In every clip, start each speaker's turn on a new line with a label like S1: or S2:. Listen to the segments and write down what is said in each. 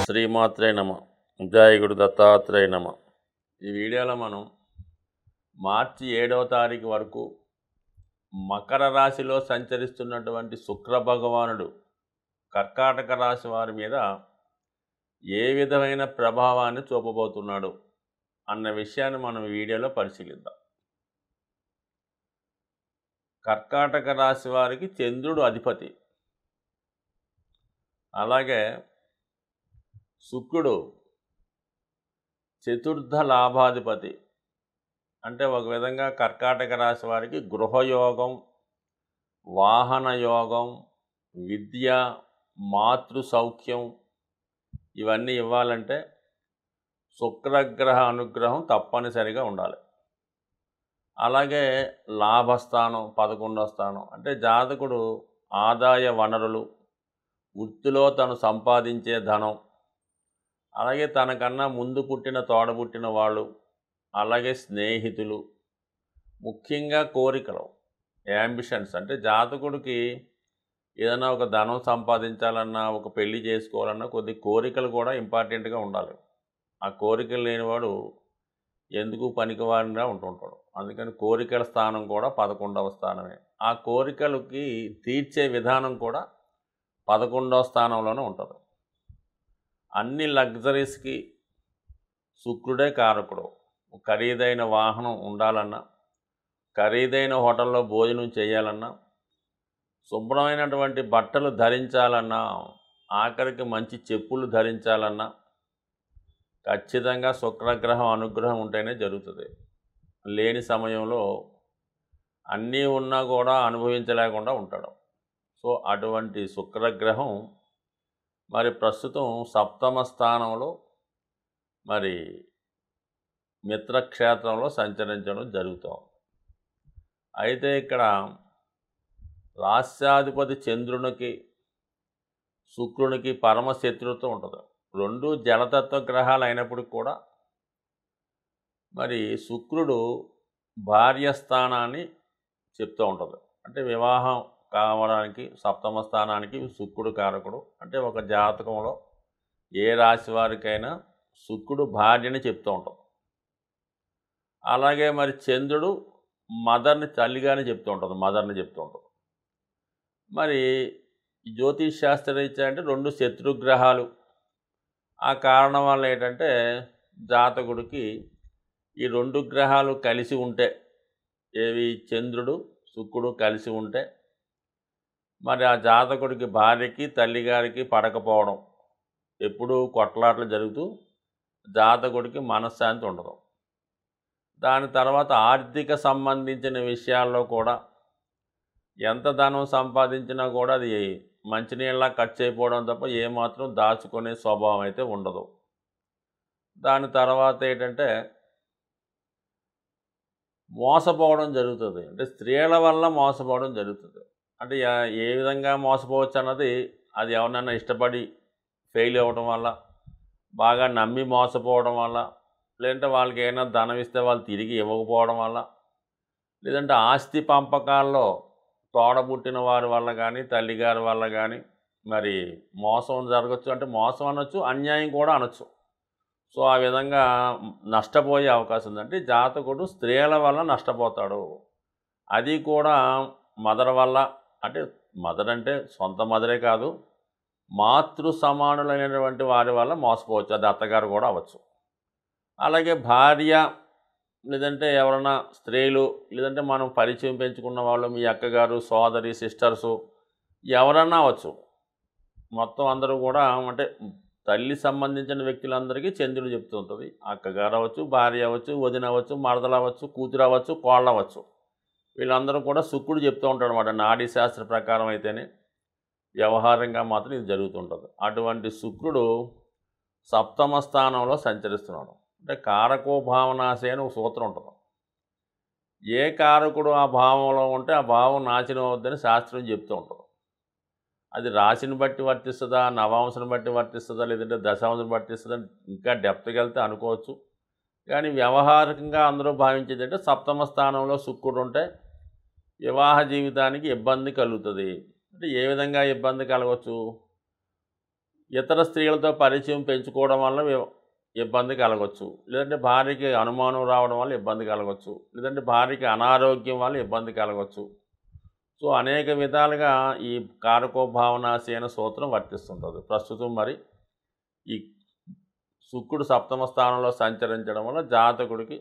S1: శ్రీమాత్రే నమ. జయ గురు దత్తాత్రేయ నమ. ఈ వీడియోలో మనం మార్చి 7వ తారీఖు వరకు మకర రాశిలో సంచరిస్తున్నటువంటి శుక్ర భగవానుడు కర్కాటక రాశి వారి మీద ఏ విధమైన ప్రభావాన్ని చూపబోతున్నాడు అన్న విషయాన్ని మనం ఈ వీడియోలో పరిశీలిద్దాం. కర్కాటక రాశి వారికి చంద్రుడు అధిపతి, అలాగే శుక్రుడు చతుర్థ లాభాధిపతి. అంటే ఒక విధంగా కర్కాటక రాశి వారికి గృహయోగం, వాహన యోగం, విద్య, మాతృ సౌఖ్యం ఇవన్నీ ఇవ్వాలంటే శుక్రగ్రహ అనుగ్రహం తప్పనిసరిగా ఉండాలి. అలాగే లాభస్థానం 11వ స్థానం అంటే జాతకుడు ఆదాయ వనరులు, వృత్తిలో తను సంపాదించే ధనం, అలాగే తనకన్నా ముందు పుట్టిన తోడబుట్టిన వాళ్ళు, అలాగే స్నేహితులు, ముఖ్యంగా కోరికలు, యాంబిషన్స్. అంటే జాతకుడికి ఏదైనా ఒక ధనం సంపాదించాలన్నా, ఒక పెళ్లి చేసుకోవాలన్నా కొద్ది కోరికలు కూడా ఇంపార్టెంట్గా ఉండాలి. ఆ కోరికలు లేనివాడు ఎందుకు పనికివాడిగా ఉంటుంటాడు. అందుకని కోరికల స్థానం కూడా 11వ స్థానమే. ఆ కోరికలకి తీర్చే విధానం కూడా 11వ స్థానంలోనే ఉంటుంది. అన్ని లగ్జరీస్కి శుక్రుడే కారకుడు. ఖరీదైన వాహనం ఉండాలన్నా, ఖరీదైన హోటల్లో భోజనం చేయాలన్నా, శుభ్రమైనటువంటి బట్టలు ధరించాలన్నా, ఆఖరికి మంచి చెప్పులు ధరించాలన్నా ఖచ్చితంగా శుక్రగ్రహం అనుగ్రహం ఉంటేనే జరుగుతుంది. లేని సమయంలో అన్నీ ఉన్నా కూడా అనుభవించలేకుండా ఉంటాడు. సో అటువంటి శుక్రగ్రహం మరి ప్రస్తుతం 7వ స్థానంలో మరి మిత్రక్షేత్రంలో సంచరించడం జరుగుతోంది. అయితే ఇక్కడ రాస్యాధిపతి చంద్రునికి శుక్రునికి పరమశత్రుత్వం ఉంటుంది. రెండు జలతత్వ గ్రహాలు అయినప్పటికీ కూడా మరి శుక్రుడు భార్య స్థానాన్ని చెప్తూ ఉంటుంది. అంటే వివాహం కావడానికి 7వ స్థానానికి శుక్రుడు కారకుడు. అంటే ఒక జాతకంలో ఏ రాశి వారికైనా శుక్రుడు భార్యని చెప్తూ ఉంటాం. అలాగే మరి చంద్రుడు మదర్ని, తల్లిగానే చెప్తూ ఉంటుంది, మదర్ని చెప్తూ ఉంటుంది. మరి జ్యోతిష్ శాస్త్రరీత్యా అంటే రెండు శత్రుగ్రహాలు. ఆ కారణం వల్ల ఏంటంటే జాతకుడికి ఈ రెండు గ్రహాలు కలిసి ఉంటే, ఏవి చంద్రుడు శుక్రుడు కలిసి ఉంటే మరి ఆ జాతకుడికి భార్యకి తల్లిగారికి పడకపోవడం, ఎప్పుడూ కొట్లాటలు జరుగుతూ జాతకుడికి మనశ్శాంతి ఉండదు. దాని తర్వాత ఆర్థిక సంబంధించిన విషయాల్లో కూడా ఎంత ధనం సంపాదించినా కూడా అది మంచినీళ్ళ ఖర్చు అయిపోవడం తప్ప ఏమాత్రం దాచుకునే స్వభావం అయితే ఉండదు. దాని తర్వాత ఏంటంటే మోసపోవడం జరుగుతుంది. అంటే స్త్రీల వల్ల మోసపోవడం జరుగుతుంది. అంటే ఏ విధంగా మోసపోవచ్చు అన్నది, అది ఎవరినైనా ఇష్టపడి ఫెయిల్ అవ్వడం వల్ల, బాగా నమ్మి మోసపోవడం వల్ల, లేదంటే వాళ్ళకి ఏమైనా ధనం ఇస్తే వాళ్ళు తిరిగి ఇవ్వకపోవడం వల్ల, లేదంటే ఆస్తి పంపకాల్లో తోడబుట్టిన వారి వల్ల కానీ, తల్లిగారి వల్ల కానీ మరి మోసం జరగచ్చు. అంటే మోసం అనొచ్చు, అన్యాయం కూడా అనొచ్చు. సో ఆ విధంగా నష్టపోయే అవకాశం ఉంది. అంటే జాతకుడు స్త్రీల వల్ల నష్టపోతాడు. అది కూడా మదర్ వల్ల. అంటే మదర్ అంటే సొంత మదరే కాదు, మాతృ సమానులైనటువంటి వారి వల్ల మోసపోవచ్చు. అది అత్తగారు కూడా అవ్వచ్చు. అలాగే భార్య, లేదంటే ఎవరైనా స్త్రీలు, లేదంటే మనం పరిచయం పెంచుకున్న వాళ్ళు, మీ అక్కగారు, సోదరి, సిస్టర్సు ఎవరన్నా అవ్వచ్చు. మొత్తం అందరూ కూడా అంటే తల్లి సంబంధించిన వ్యక్తులందరికీ చంద్రుడు చెప్తూ ఉంటుంది. అక్కగారు అవ్వచ్చు, భార్య అవ్వచ్చు, వదిన అవ్వచ్చు, మరదలు అవ్వచ్చు, కూతురు అవ్వచ్చు, కోళ్ళ అవ్వచ్చు. వీళ్ళందరూ కూడా శుక్రుడు చెప్తూ ఉంటాడు అన్నమాట. నాడీ శాస్త్ర ప్రకారం అయితేనే, వ్యవహారంగా మాత్రం ఇది జరుగుతుంటుంది. అటువంటి శుక్రుడు 7వ స్థానంలో సంచరిస్తున్నాడు. అంటే కారకో భావనాశే అని ఒక సూత్రం ఉంటుంది. ఏ కారకుడు ఆ భావంలో ఉంటే ఆ భావం నాశనం అవుద్దని శాస్త్రం చెప్తూ ఉంటుంది. అది రాశిని బట్టి వర్తిస్తుందా, నవాంశను బట్టి వర్తిస్తుందా, లేదంటే దశాంశను వర్తిస్తుందా, ఇంకా డెప్త్కి వెళ్తే అనుకోవచ్చు. కానీ వ్యవహారికంగా అందరూ భావించేది అంటే 7వ స్థానంలో శుక్రుడు ఉంటే వివాహ జీవితానికి ఇబ్బంది కలుగుతుంది. అంటే ఏ విధంగా ఇబ్బంది కలగవచ్చు? ఇతర స్త్రీలతో పరిచయం పెంచుకోవడం వల్ల ఇబ్బంది కలగవచ్చు, లేదంటే భార్యకి అనుమానం రావడం వల్ల ఇబ్బంది కలగవచ్చు, లేదంటే భార్యకి అనారోగ్యం వల్ల ఇబ్బంది కలగవచ్చు. సో అనేక విధాలుగా ఈ కారకోభావనాశి అనే సూత్రం వర్తిస్తుంటుంది. ప్రస్తుతం మరి ఈ శుక్రుడు సప్తమ స్థానంలో సంచరించడం వల్ల జాతకుడికి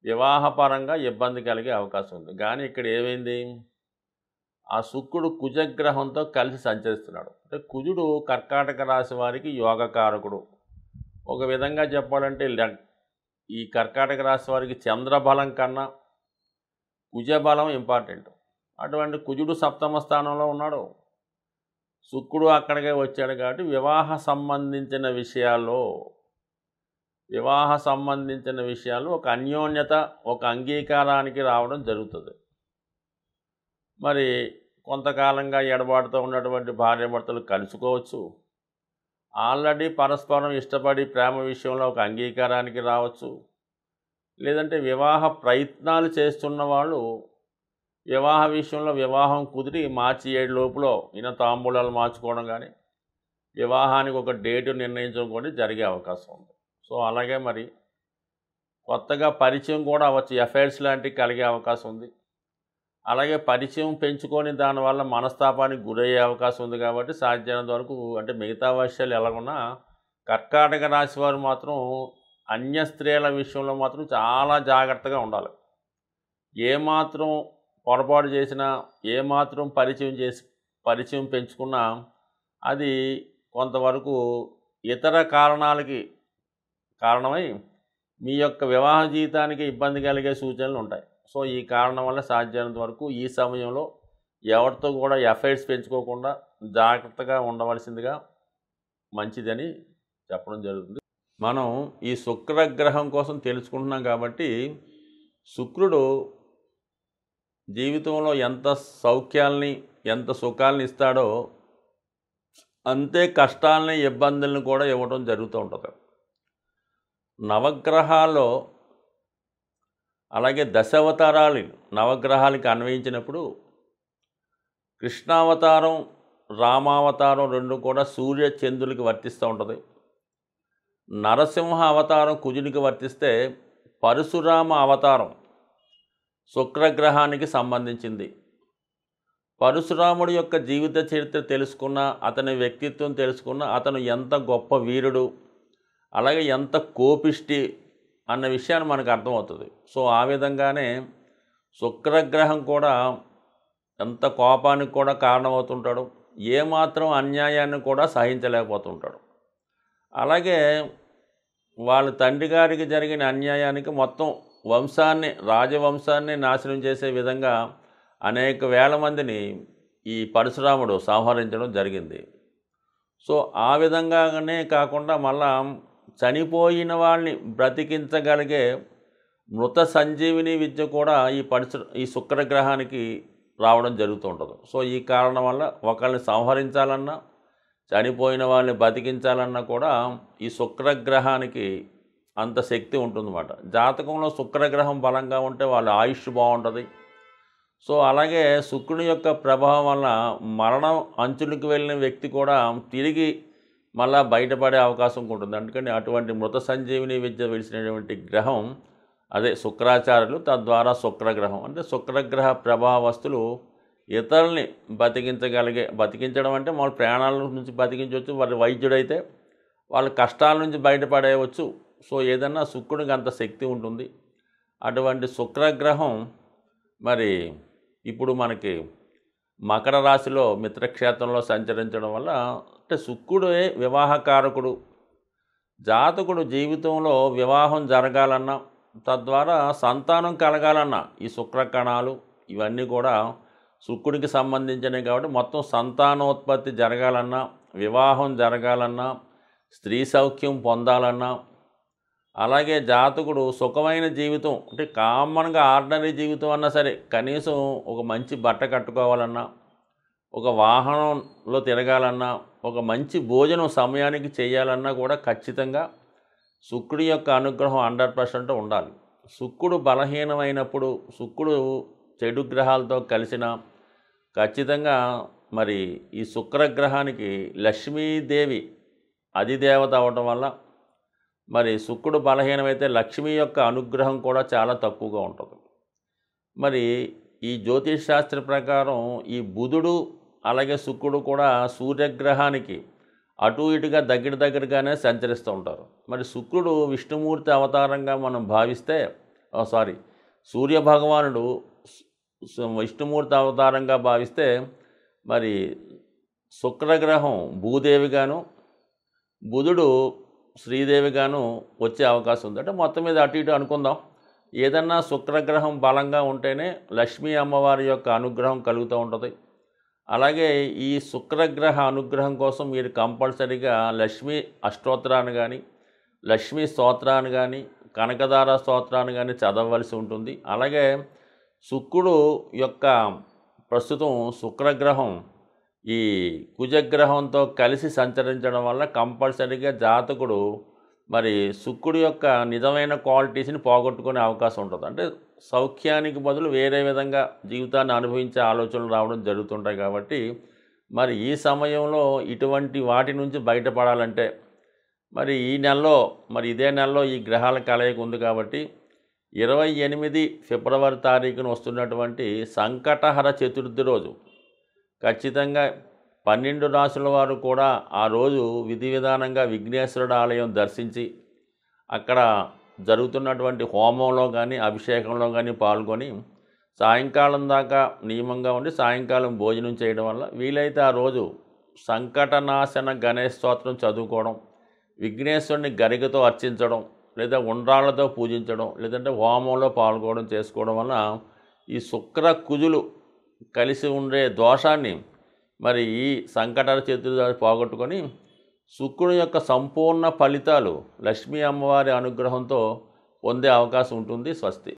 S1: వివాహపరంగా ఇబ్బంది కలిగే అవకాశం ఉంది. కానీ ఇక్కడ ఏమైంది, ఆ శుక్రుడు కుజగ్రహంతో కలిసి సంచరిస్తున్నాడు. అంటే కుజుడు కర్కాటక రాశి వారికి యోగకారకుడు. ఒక విధంగా చెప్పాలంటే ఈ కర్కాటక రాశి వారికి చంద్రబలం కన్నా కుజబలం ఇంపార్టెంట్. అటువంటి కుజుడు సప్తమ స్థానంలో ఉన్నాడు, శుక్రుడు అక్కడికే వచ్చాడు. కాబట్టి వివాహ సంబంధించిన విషయాలు ఒక అన్యోన్యత, ఒక అంగీకారానికి రావడం జరుగుతుంది. మరి కొంతకాలంగా ఎడబాటుతో ఉన్నటువంటి భార్యాభర్తలు కలుసుకోవచ్చు, ఆల్రెడీ పరస్పరం ఇష్టపడి ప్రేమ విషయంలో ఒక అంగీకారానికి రావచ్చు, లేదంటే వివాహ ప్రయత్నాలు చేస్తున్న వాళ్ళు వివాహ విషయంలో వివాహం కుదిరి మార్చి 7 లోపల ఈయన తాంబూలాలు మార్చుకోవడం కానీ వివాహానికి ఒక డేటు నిర్ణయించడం కూడా జరిగే అవకాశం ఉంది. సో అలాగే మరి కొత్తగా పరిచయం కూడా అవ్వచ్చు, ఎఫైర్స్ లాంటివి కలిగే అవకాశం ఉంది. అలాగే పరిచయం పెంచుకొని దానివల్ల మనస్తాపానికి గురయ్యే అవకాశం ఉంది. కాబట్టి సాధ్యమైనంత వరకు అంటే మిగతా విషయాలు ఎలాగున్నా కర్కాటక రాశి వారు మాత్రం అన్య స్త్రీల విషయంలో మాత్రం చాలా జాగ్రత్తగా ఉండాలి. ఏమాత్రం పొరపాటు చేసినా, ఏమాత్రం పరిచయం పెంచుకున్నా అది కొంతవరకు ఇతర కారణమై మీ యొక్క వివాహ జీవితానికి ఇబ్బంది కలిగే సూచనలు ఉంటాయి. సో ఈ కారణం వల్ల సాధ్యమైనంత వరకు ఈ సమయంలో ఎవరితో కూడా ఎఫైర్స్ పెంచుకోకుండా జాగ్రత్తగా ఉండవలసిందిగా మంచిదని చెప్పడం జరుగుతుంది. మనం ఈ శుక్రగ్రహం కోసం తెలుసుకుంటున్నాం. కాబట్టి శుక్రుడు జీవితంలో ఎంత సౌఖ్యాల్ని, ఎంత సుఖాలని ఇస్తాడో అంతే కష్టాలని, ఇబ్బందులను కూడా ఇవ్వడం జరుగుతూ ఉంటుంది. నవగ్రహాల్లో అలాగే దశావతారాలు నవగ్రహాలకి అన్వయించినప్పుడు కృష్ణావతారం, రామావతారం రెండు కూడా సూర్య చంద్రులకి వర్తిస్తూ ఉంటుంది. నరసింహ అవతారం కుజునికి వర్తిస్తే పరశురామ అవతారం శుక్రగ్రహానికి సంబంధించింది. పరశురాముడి యొక్క జీవిత చరిత్ర తెలుసుకున్న, అతని వ్యక్తిత్వం తెలుసుకున్న, అతను ఎంత గొప్ప వీరుడు, అలాగే ఎంత కోపిష్టి అన్న విషయాన్ని మనకు అర్థమవుతుంది. సో ఆ విధంగానే శుక్రగ్రహం కూడా ఎంత కోపానికి కూడా కారణమవుతుంటాడు, ఏమాత్రం అన్యాయాన్ని కూడా సహించలేకపోతుంటాడు. అలాగే వాళ్ళ తండ్రి గారికి జరిగిన అన్యాయానికి మొత్తం రాజవంశాన్ని నాశనం చేసే విధంగా అనేక వేల మందిని ఈ పరశురాముడు సంహరించడం జరిగింది. సో ఆ విధంగానే కాకుండా మళ్ళా చనిపోయిన వాళ్ళని బ్రతికించగలిగే మృత సంజీవిని విద్య కూడా ఈ శుక్రగ్రహానికి రావడం జరుగుతూ ఉంటుంది. సో ఈ కారణం వల్ల ఒకరిని సంహరించాలన్నా, చనిపోయిన వాళ్ళని బతికించాలన్నా కూడా ఈ శుక్రగ్రహానికి అంత శక్తి ఉంటుందన్నమాట. జాతకంలో శుక్రగ్రహం బలంగా ఉంటే వాళ్ళ ఆయుష్ బాగుంటుంది. సో అలాగే శుక్రుని యొక్క ప్రభావం వల్ల మరణం అంచులకు వెళ్ళిన వ్యక్తి కూడా తిరిగి మళ్ళా బయటపడే అవకాశం ఉంటుంది. అందుకని అటువంటి మృత సంజీవిని విద్య వెలిసినటువంటి గ్రహం అదే శుక్రాచార్యులు, తద్వారా శుక్రగ్రహం. అంటే శుక్రగ్రహ ప్రభావస్తులు ఇతరుల్ని బతికించడం అంటే వాళ్ళ ప్రాణాల నుంచి బతికించవచ్చు. వాళ్ళ వైద్యుడైతే వాళ్ళ కష్టాల నుంచి బయటపడేయవచ్చు. సో ఏదన్నా శుక్రుడికి అంత శక్తి ఉంటుంది. అటువంటి శుక్రగ్రహం మరి ఇప్పుడు మనకి మకర రాశిలో మిత్రక్షేత్రంలో సంచరించడం వల్ల అంటే శుక్రుడే వివాహకారకుడు. జాతకుడు జీవితంలో వివాహం జరగాలన్నా, తద్వారా సంతానం కలగాలన్నా ఈ శుక్రకణాలు ఇవన్నీ కూడా శుక్రుడికి సంబంధించినవి. కాబట్టి మొత్తం సంతానోత్పత్తి జరగాలన్నా, వివాహం జరగాలన్నా, స్త్రీ సౌఖ్యం పొందాలన్నా, అలాగే జాతకుడు సుఖమైన జీవితం అంటే కామన్గా ఆర్డినరీ జీవితం అన్నా సరే కనీసం ఒక మంచి బట్ట కట్టుకోవాలన్నా, ఒక వాహనంలో తిరగాలన్నా, ఒక మంచి భోజనం సమయానికి చేయాలన్నా కూడా ఖచ్చితంగా శుక్రుడి యొక్క అనుగ్రహం 100% ఉండాలి. శుక్రుడు బలహీనమైనప్పుడు, శుక్రుడు చెడు గ్రహాలతో కలిసిన ఖచ్చితంగా మరి ఈ శుక్రగ్రహానికి లక్ష్మీదేవి అధిదేవత అవటం వల్ల మరి శుక్రుడు బలహీనమైతే లక్ష్మి యొక్క అనుగ్రహం కూడా చాలా తక్కువగా ఉంటుంది. మరి ఈ జ్యోతిష్ శాస్త్ర ప్రకారం ఈ బుధుడు అలాగే శుక్రుడు కూడా సూర్యగ్రహానికి అటు ఇటుగా దగ్గరగానే సంచరిస్తూ ఉంటారు. మరి శుక్రుడు విష్ణుమూర్తి అవతారంగా మనం భావిస్తే సూర్యభగవానుడు విష్ణుమూర్తి అవతారంగా భావిస్తే మరి శుక్రగ్రహం భూదేవిగాను బుధుడు శ్రీదేవిగాను వచ్చే అవకాశం ఉంది. అంటే మొత్తం మీద అటు ఇటు అనుకుందాం. ఏదన్నా శుక్రగ్రహం బలంగా ఉంటేనే లక్ష్మీ అమ్మవారి యొక్క అనుగ్రహం కలుగుతూ ఉంటుంది. అలాగే ఈ శుక్రగ్రహ అనుగ్రహం కోసం మీరు కంపల్సరీగా లక్ష్మీ అష్టోత్తరాన్ని కానీ లక్ష్మీ స్తోత్రాన్ని కానీ కనకదార స్తోత్రాన్ని కానీ చదవవలసి ఉంటుంది. అలాగే శుక్రుడు యొక్క ప్రస్తుతం శుక్రగ్రహం ఈ కుజగ్రహంతో కలిసి సంచరించడం వల్ల కంపల్సరీగా జాతకుడు మరి శుక్రుడు యొక్క నిజమైన క్వాలిటీస్ని పోగొట్టుకునే అవకాశం ఉంటుంది. అంటే సౌఖ్యానికి బదులు వేరే విధంగా జీవితాన్ని అనుభవించే ఆలోచనలు రావడం జరుగుతుంటాయి. కాబట్టి మరి ఈ సమయంలో ఇటువంటి వాటి నుంచి బయటపడాలంటే మరి ఈ నెలలో ఇదే నెలలో ఈ గ్రహాల కలయిక ఉంది కాబట్టి 28 ఫిబ్రవరి తారీఖున వస్తున్నటువంటి సంకటహర చతుర్థి రోజు ఖచ్చితంగా 12 రాసుల వారు కూడా ఆ రోజు విధి విధానంగా విఘ్నేశ్వరుడు ఆలయం దర్శించి అక్కడ జరుగుతున్నటువంటి హోమంలో కానీ అభిషేకంలో కానీ పాల్గొని సాయంకాలం దాకా నియమంగా ఉండి సాయంకాలం భోజనం చేయడం వల్ల వీలైతే ఆ రోజు సంకటనాశన గణేష్ స్తోత్రం చదువుకోవడం, విఘ్నేశ్వరుని గరికతో అర్చించడం, లేదా ఉండ్రాళ్లతో పూజించడం, లేదంటే హోమంలో పాల్గొనడం చేసుకోవడం వల్ల ఈ శుక్ర కుజులు కలిసి ఉండే దోషాన్ని మరి ఈ సంకటహర చతుర్థి పోగొట్టుకొని శుక్రుని యొక్క సంపూర్ణ ఫలితాలు లక్ష్మీ అమ్మవారి అనుగ్రహంతో పొందే అవకాశం ఉంటుంది. స్వస్తి.